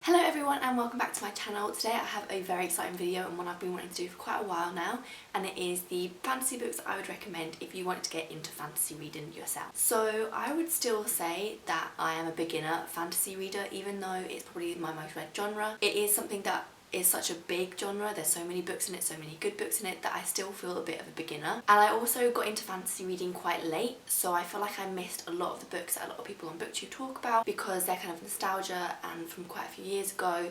Hello everyone and welcome back to my channel. Today I have a very exciting video and one I've been wanting to do for quite a while now, and it is the fantasy books that I would recommend if you wanted to get into fantasy reading yourself. So I would still say that I am a beginner fantasy reader, even though it's probably my most read genre. It is something that is such a big genre, there's so many books in it, so many good books in it, that I still feel a bit of a beginner. And I also got into fantasy reading quite late, so I feel like I missed a lot of the books that a lot of people on BookTube talk about because they're kind of nostalgia and from quite a few years ago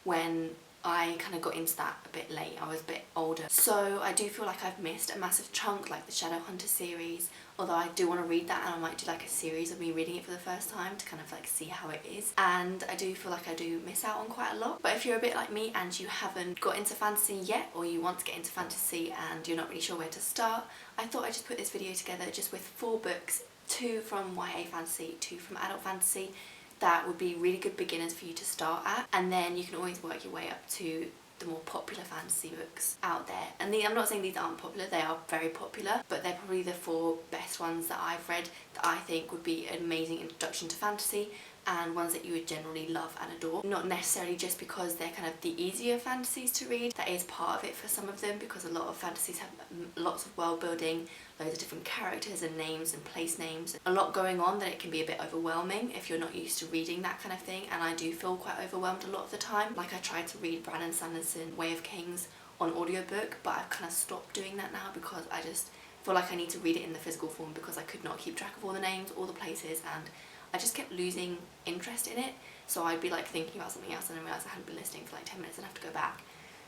when I kind of got into that a bit late. I was a bit older. So I do feel like I've missed a massive chunk, like the Shadowhunter series, although I do want to read that and I might do like a series of me reading it for the first time to kind of like see how it is. And I do feel like I do miss out on quite a lot. But if you're a bit like me and you haven't got into fantasy yet, or you want to get into fantasy and you're not really sure where to start, I thought I'd just put this video together just with 4 books, 2 from YA fantasy, 2 from adult fantasy, that would be really good beginners for you to start at, and then you can always work your way up to the more popular fantasy books out there. And I'm not saying these aren't popular, they are very popular, but they're probably the 4 best ones that I've read that I think would be an amazing introduction to fantasy and ones that you would generally love and adore. Not necessarily just because they're kind of the easier fantasies to read, that is part of it for some of them, because a lot of fantasies have lots of world building, loads of different characters and names and place names, a lot going on, that it can be a bit overwhelming if you're not used to reading that kind of thing. And I do feel quite overwhelmed a lot of the time. Like, I tried to read Brandon Sanderson Way of Kings on audiobook, but I've kind of stopped doing that now because I just feel like I need to read it in the physical form, because I could not keep track of all the names, all the places, and I just kept losing interest in it. So I'd be like thinking about something else and then realise I hadn't been listening for like 10 minutes and have to go back.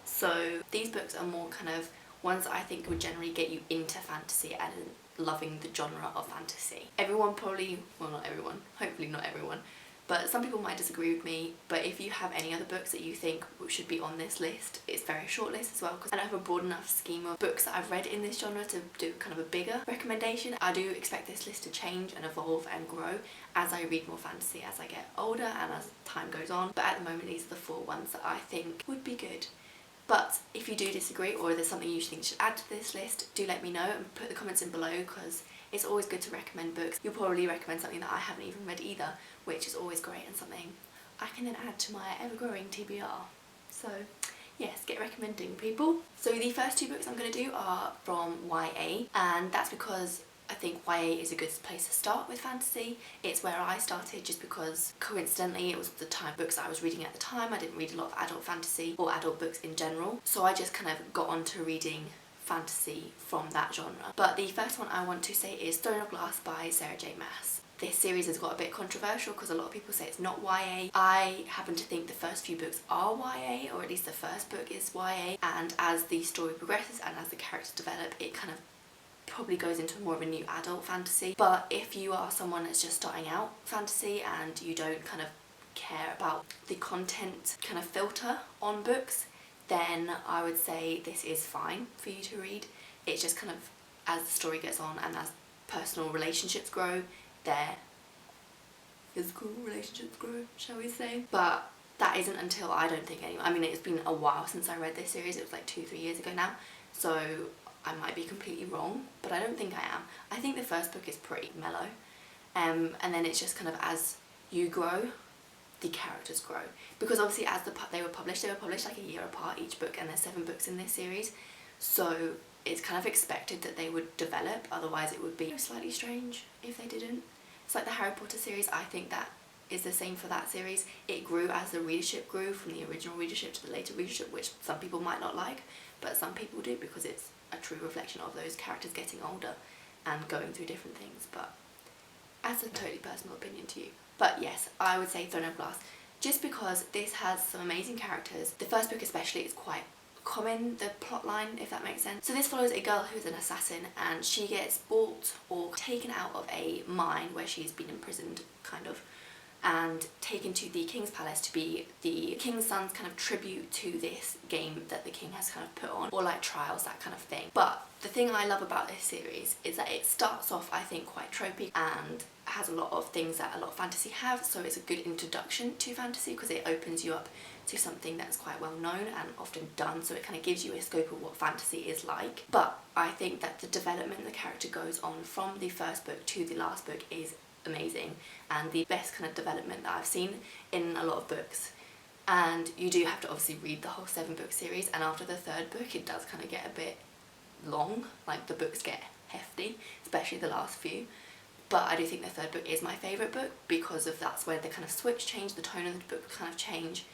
So these books are more kind of ones that I think would generally get you into fantasy and loving the genre of fantasy. Everyone probably, well, not everyone, hopefully not everyone, but some people might disagree with me. But if you have any other books that you think should be on this list, it's a very short list as well, because I don't have a broad enough scheme of books that I've read in this genre to do kind of a bigger recommendation. I do expect this list to change and evolve and grow as I read more fantasy as I get older and as time goes on, but at the moment these are the 4 ones that I think would be good. But if you do disagree, or there's something you think should add to this list, do let me know and put the comments in below, because it's always good to recommend books. You'll probably recommend something that I haven't even read either, which is always great and something I can then add to my ever-growing TBR. So yes, get recommending, people. So the first 2 books I'm going to do are from YA, and that's because I think YA is a good place to start with fantasy. It's where I started, just because coincidentally it was the time books I was reading at the time. I didn't read a lot of adult fantasy or adult books in general, so I just kind of got onto reading fantasy from that genre. But the first one I want to say is Throne of Glass by Sarah J Maas. This series has got a bit controversial because a lot of people say it's not YA. I happen to think the first few books are YA, or at least the first book is YA, and as the story progresses and as the characters develop, it kind of probably goes into more of a new adult fantasy. But if you are someone that's just starting out fantasy and you don't kind of care about the content kind of filter on books, then I would say this is fine for you to read. It's just kind of, as the story gets on and as personal relationships grow, their physical relationships grow, shall we say. But that isn't until, I don't think anyway, I mean, it's been a while since I read this series. It was like 2-3 years ago now, so I might be completely wrong, but I don't think I am. I think the first book is pretty mellow, and then it's just kind of as you grow, the characters grow. Because obviously as they were published like a year apart each book, and there's 7 books in this series, so it's kind of expected that they would develop, otherwise it would be slightly strange if they didn't. It's like the Harry Potter series. I think that is the same for that series. It grew as the readership grew, from the original readership to the later readership, which some people might not like, but some people do, because it's a true reflection of those characters getting older and going through different things. But that's a totally personal opinion to you. But yes, I would say Throne of Glass, just because this has some amazing characters. The first book especially is quite common, the plot line, if that makes sense. So this follows a girl who is an assassin, and she gets bought or taken out of a mine where she's been imprisoned, kind of, and taken to the King's Palace to be the King's son's kind of tribute to this game that the King has kind of put on, or like trials, that kind of thing. But the thing I love about this series is that it starts off, I think, quite tropey and has a lot of things that a lot of fantasy have, so it's a good introduction to fantasy because it opens you up to something that's quite well known and often done, so it kind of gives you a scope of what fantasy is like. But I think that the development the character goes on from the first book to the last book is amazing, and the best kind of development that I've seen in a lot of books. and you do have to obviously read the whole 7-book series, and after the 3rd book it does kind of get a bit long, like the books get hefty, especially the last few. But I do think the 3rd book is my favourite book because of that's where the kind of switch change, the tone of the book kind of change,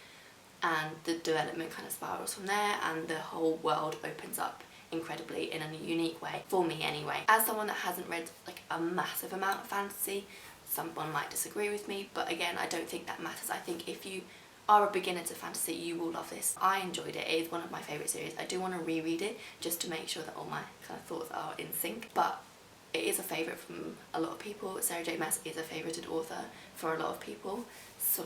and the development kind of spirals from there, and the whole world opens up incredibly in a unique way, for me anyway. As someone that hasn't read like a massive amount of fantasy, someone might disagree with me, but again, I don't think that matters. I think if you are a beginner to fantasy, you will love this. I enjoyed it. It is one of my favourite series. I do want to reread it just to make sure that all my kind of thoughts are in sync, but it is a favourite from a lot of people. Sarah J Maas is a favourited author for a lot of people, so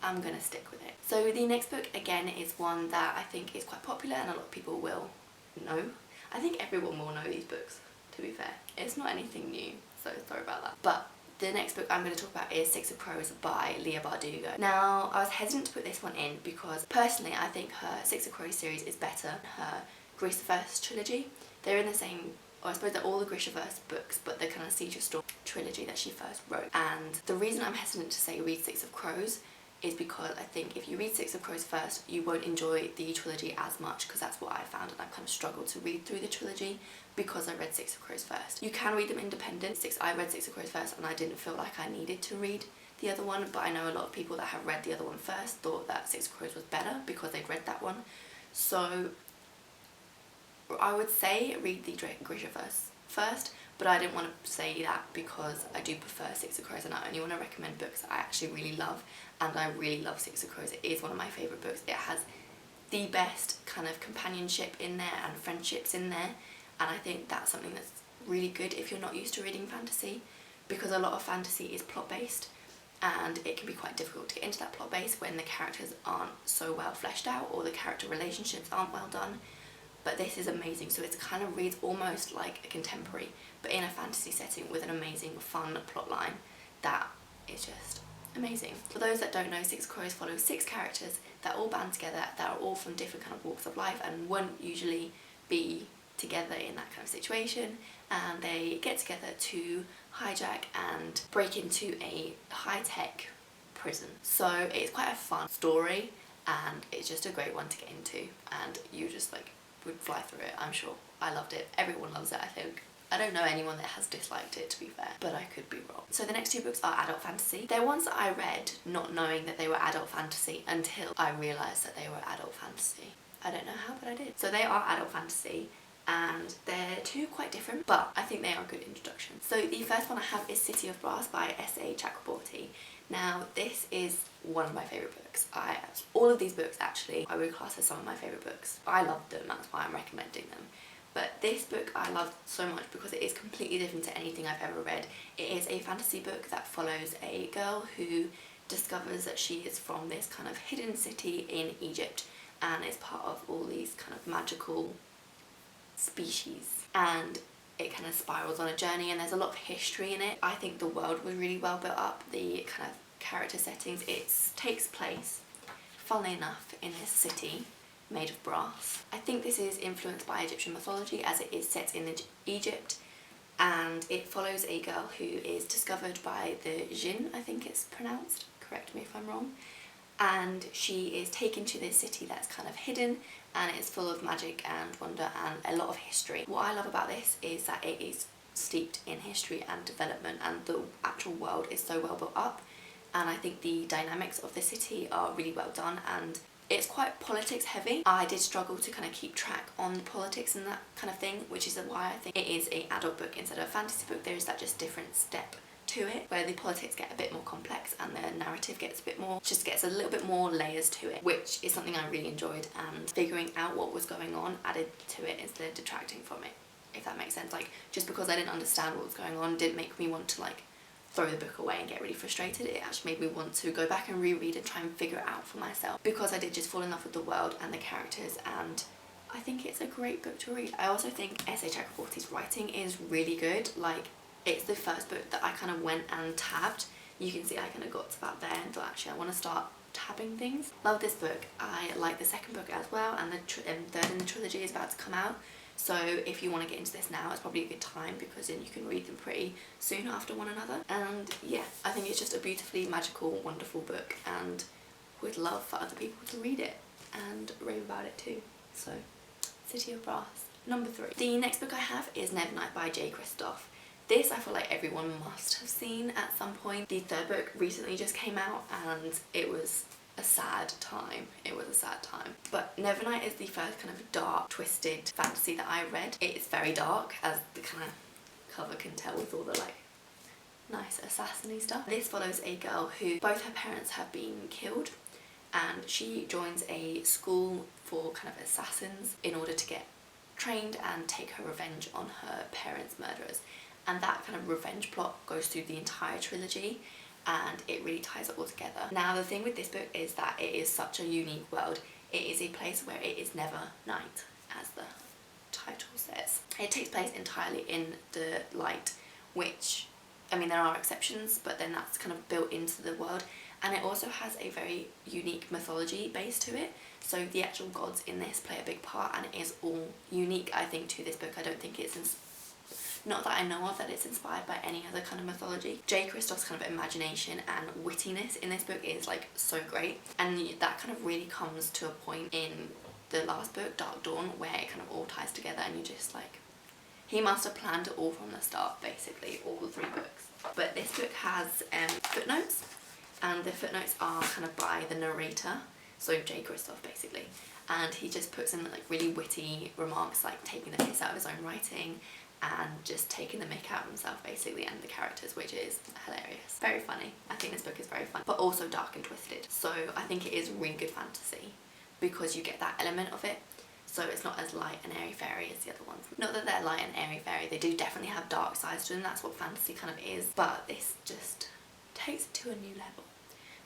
I'm gonna stick with it. So the next book again is one that I think is quite popular and a lot of people will know. I think everyone will know these books, to be fair. It's not anything new, so sorry about that. But the next book I'm going to talk about is Six of Crows by Leigh Bardugo. Now, I was hesitant to put this one in because personally I think her Six of Crows series is better than her Grishaverse trilogy. They're in the same, or I suppose they're all the Grishaverse books, but they're kind of Siege of Storm trilogy that she first wrote. And the reason I'm hesitant to say read Six of Crows is because I think if you read Six of Crows first, you won't enjoy the trilogy as much, because that's what I found, and I've kind of struggled to read through the trilogy because I read Six of Crows first. You can read them independent. I read Six of Crows first and I didn't feel like I needed to read the other one, but I know a lot of people that have read the other one first thought that Six of Crows was better because they'd read that one. So I would say read the Grishaverse first, but I didn't want to say that because I do prefer Six of Crows and I only want to recommend books I actually really love, and I really love Six of Crows. It is one of my favourite books. It has the best kind of companionship in there and friendships in there, and I think that's something that's really good if you're not used to reading fantasy, because a lot of fantasy is plot based and it can be quite difficult to get into that plot base when the characters aren't so well fleshed out or the character relationships aren't well done. But this is amazing, so it kind of reads almost like a contemporary but in a fantasy setting with an amazing fun plot line that is just amazing. For those that don't know, Six Crows follows 6 characters that all band together, that are all from different kind of walks of life and won't usually be together in that kind of situation, and they get together to hijack and break into a high-tech prison. So it's quite a fun story and it's just a great one to get into, and you just like would fly through it, I'm sure. I loved it. Everyone loves it, I think. I don't know anyone that has disliked it, to be fair, but I could be wrong. So the next 2 books are adult fantasy. They're ones that I read not knowing that they were adult fantasy until I realised that they were adult fantasy. I don't know how, but I did. So they are adult fantasy and they're 2 quite different, but I think they are good introductions. So the first one I have is City of Brass by S.A. Chakraborty. Now this is one of my favourite books. All of these books actually I would class as some of my favourite books. I loved them, that's why I'm recommending them. But this book I loved so much because it is completely different to anything I've ever read. It is a fantasy book that follows a girl who discovers that she is from this kind of hidden city in Egypt and is part of all these kind of magical species, and it kind of spirals on a journey and there's a lot of history in it. I think the world was really well built up, the kind of character settings. It takes place, funnily enough, in this city made of brass. I think this is influenced by Egyptian mythology as it is set in Egypt, and it follows a girl who is discovered by the Jinn, I think it's pronounced, correct me if I'm wrong, and she is taken to this city that's kind of hidden and it's full of magic and wonder and a lot of history. What I love about this is that it is steeped in history and development, and the actual world is so well built up, and I think the dynamics of the city are really well done, and it's quite politics heavy. I did struggle to kind of keep track on the politics and that kind of thing, which is why I think it is an adult book instead of a fantasy book. There is that just different step to it where the politics get a bit more complex and the narrative gets a bit more, just gets a little bit more layers to it, which is something I really enjoyed, and figuring out what was going on added to it instead of detracting from it, if that makes sense. Like, just because I didn't understand what was going on didn't make me want to like throw the book away and get really frustrated. It actually made me want to go back and reread and try and figure it out for myself, because I did just fall in love with the world and the characters, and I think it's a great book to read. I also think S.A. Chakraborty's writing is really good. Like, it's the first book that I kind of went and tabbed. You can see I kind of got to about there and thought, actually I want to start tabbing things. Love this book. I like the second book as well, and the third in the trilogy is about to come out. So if you want to get into this now, it's probably a good time, because then you can read them pretty soon after one another. And yeah, I think it's just a beautifully magical, wonderful book, and would love for other people to read it and rave about it too. So, City of Brass. Number 3. The next book I have is Nevernight by J. Kristoff. This I feel like everyone must have seen at some point. The 3rd book recently just came out and it was a sad time. It was a sad time. But Nevernight is the first kind of dark, twisted fantasy that I read. It's very dark, as the kind of cover can tell with all the like nice assassin-y stuff. This follows a girl who both her parents have been killed, and she joins a school for kind of assassins in order to get trained and take her revenge on her parents' murderers. And that kind of revenge plot goes through the entire trilogy, and it really ties it all together. Now the thing with this book is that it is such a unique world. It is a place where it is never night, as the title says. It takes place entirely in the light, which, I mean, there are exceptions, but then that's kind of built into the world. And it also has a very unique mythology base to it. So the actual gods in this play a big part, and it is all unique, I think, to this book. I don't think it's, not that I know of, that it's inspired by any other kind of mythology. J. Kristoff's kind of imagination and wittiness in this book is like so great. And that kind of really comes to a point in the last book, Dark Dawn, where it kind of all ties together and you just like, he must have planned it all from the start, basically, all the 3 books. But this book has footnotes, and the footnotes are kind of by the narrator, so J. Kristoff basically, and he just puts in like really witty remarks, like taking the piss out of his own writing and just taking the mick out of himself basically, and the characters, which is hilarious. Very funny. I think this book is very fun, but also dark and twisted. So I think it is really good fantasy because you get that element of it. So it's not as light and airy-fairy as the other ones. Not that they're light and airy-fairy, they do definitely have dark sides to them, that's what fantasy kind of is, but this just takes it to a new level.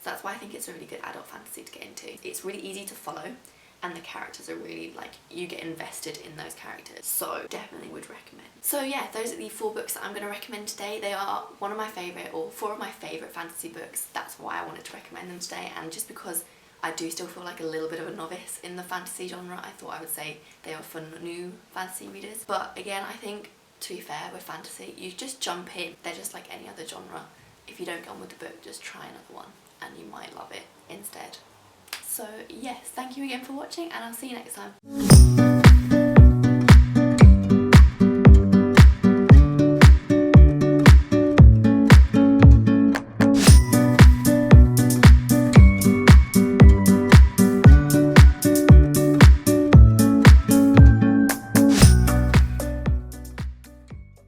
So that's why I think it's a really good adult fantasy to get into. It's really easy to follow, and the characters are really like, you get invested in those characters. So definitely would recommend. So yeah, those are the 4 books that I'm going to recommend today. They are one of my favourite, or 4 of my favourite fantasy books. That's why I wanted to recommend them today, and just because I do still feel like a little bit of a novice in the fantasy genre, I thought I would say they are for new fantasy readers. But again, I think, to be fair, with fantasy, you just jump in. They're just like any other genre. If you don't go on with the book, just try another one and you might love it instead. So yes, thank you again for watching, and I'll see you next time.